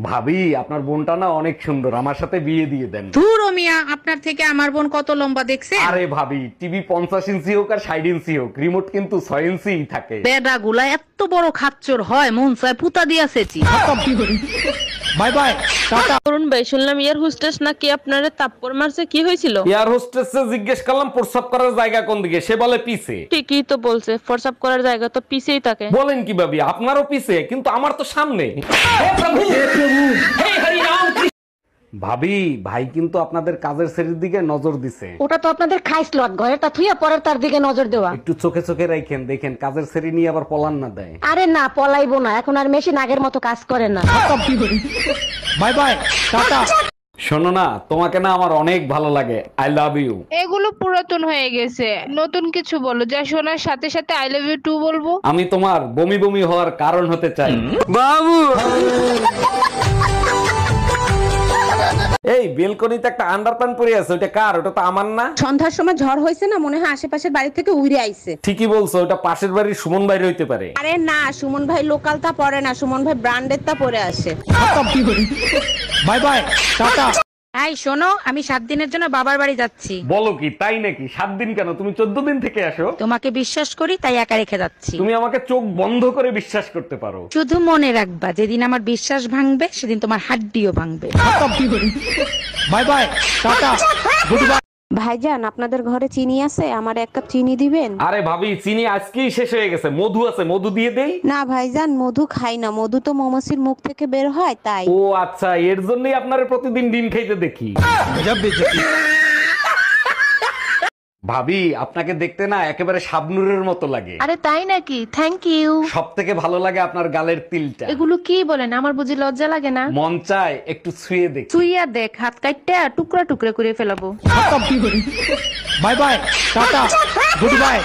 ভাবি আপনার বোনটা না অনেক সুন্দর, আমার সাথে বিয়ে দিয়ে দেন। ধুর ও মিয়া, আপনার থেকে আমার বোন কত লম্বা দেখছে? আরে ভাবি, টিভি 50 ইঞ্চি হোক আর 60 ইঞ্চি হোক, রিমোট কিন্তু 6 ইঞ্চি থাকে। বেডা গুলা এত বড় খাচ্চর হয়, মন চায় পুতা দিয়াছেছি। Bye bye tata. অরুণ ভাই, শুনলাম এয়ার হোস্টেস নাকি আপনারে তাপ্পর মারছে, কি হয়েছিল? এয়ার হোস্টেসে জিজ্ঞেস করলাম প্রস্রাব করার জায়গা কোন দিকে, সে বলে পিছে। ঠিকই তো বলছে, ফরসাপ করার জায়গা তো পিছেই থাকে। বলেন কি ভাবি, আপনারও পিছে কিন্তু আমার তো সামনে। ভাবি, ভাই কিন্তু আপনাদের কাজের শ্রেণীর দিকে নজর দিছে। ওটা তো আপনাদের খাইসলট, ঘরেরটা থুইয়া পরের তার দিকে নজর দেওয়া। একটু চোখে চোখে রাখেন, দেখেন কাজের শ্রেণী নিয়ে আবার পলান না দেয়। আরে না, পলাইবো না, এখন আর মেশিন আগের মতো কাজ করে না। By bye tata. শোনো না, তোমাকে না আমার অনেক ভালো লাগে, আই লাভ ইউ। এগুলো পুরাতন হয়ে গেছে, নতুন কিছু বলো যা শোনার সাথে সাথে আই লাভ ইউ টু বলবো। আমি তোমার বমি বমি হওয়ার কারণ হতে চাই। বাবু, এই বেলকনিতে একটা আন্ডারপ্যান্ট পরে আছে, ওটা কার? ওটা তো আমার না। সন্ধ্যার সময় ঝড় হয়েছে না, মনে হয় আশেপাশের বাড়ি থেকে উড়ে আইছে। ঠিকই বলছো, ওটা পাশের বাড়ির সুমন ভাই হইতে পারে। আরে না, সুমন ভাই লোকাল তা পরে না, সুমন ভাই ব্র্যান্ডের তা পরে আসে। By bye tata. এই শোনো, আমি 7 দিনের জন্য বাবার বাড়ি যাচ্ছি। বলো কি, তাই নাকি? 7 দিন কেন? তুমি 14 দিন থেকে আসো। তোমাকে বিশ্বাস করি তাই একা রেখে যাচ্ছি। তুমি আমাকে চোখ বন্ধ করে বিশ্বাস করতে পারো। শুধু মনে রাখবা, যেদিন আমার বিশ্বাস ভাঙবে সেদিন তোমার হাড্ডিও ভাঙবে। By bye tata good by. ভাইজান, আপনাদের ঘরে চিনি আছে? আমার 1 কাপ চিনি দিবেন? আরে ভাবি, চিনি আজকেই শেষ হয়ে গেছে। মধু আছে, মধু দিয়ে দেই? না ভাইজান, মধু খাই না, মধু তো মৌমাছির মুখ থেকে বের হয় তাই। ও আচ্ছা, এর জন্যই আপনারা প্রতিদিন ডিম খাইতে দেখি। ভাবি, আপনাকে দেখতে না একেবারে শাবনুরের মতো লাগে। আরে তাই নাকি? Thank you. সব থেকে ভালো লাগে আপনার গালের তিলটা। এগুলো কি বলেন, আমার বুঝি লজ্জা লাগে না? মন চায় একটু ছুঁয়ে দেখ। তুইয়া দেখ, হাত কাটতে টুকরা টুকরা করে ফেলাবো। Bye bye tata good bye.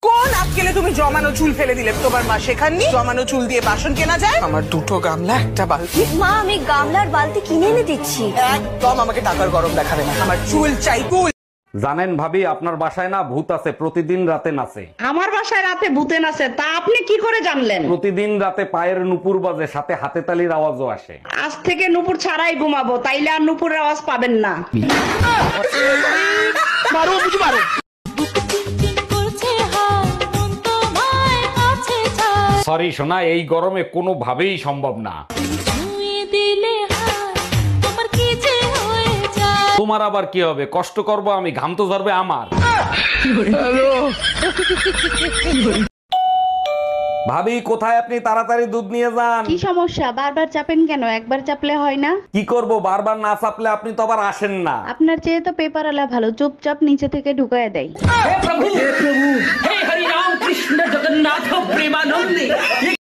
কোন আক্কেলে তুমি জমানো চুল ফেলে দিলে? তোমার মা শেখাননি জমানো চুল দিয়ে বাসন কেনা যায়? আমার 2টো গামলা, একটা বালতি। মা, আমি গামলার বালতি কিনে এনে দিচ্ছি। একদম আমাকে টাকার গরম দেখাবে না, আমার চুল চাই চুল। জানেন ভাবি, আপনার বাসায় না ভূত আছে, প্রতিদিন রাতে নাচে। আমার বাসায় রাতে ভূতে নাচে, তা আপনি কি করে জানলেন? প্রতিদিন রাতে পায়ের নুপুর বাজে, সাথে হাতে তালির আওয়াজও আসে। আজ থেকে নুপুর ছাড়াই ঘুমাবো, তাইলে আর নুপুরের আওয়াজ পাবেন না। সরি সোনা, এই গরমে কোনোভাবেই সম্ভব না। তোমার আবার কি হবে? কষ্ট করব আমি, ঘাম তো ঝরবে আমার। ভাবি, কোথায় আপনি? তাড়াতাড়ি দুধ নিয়ে যান। কি সমস্যা? বারবার চাপেন কেন? একবার চাপলে হয় না? কি করব, বারবার না চাপলে আপনি তো আবার আসেন না। আপনার চেয়ে তো পেপার আলা ভালো, চুপচাপ নিচে থেকে ঢুকায় দেয়।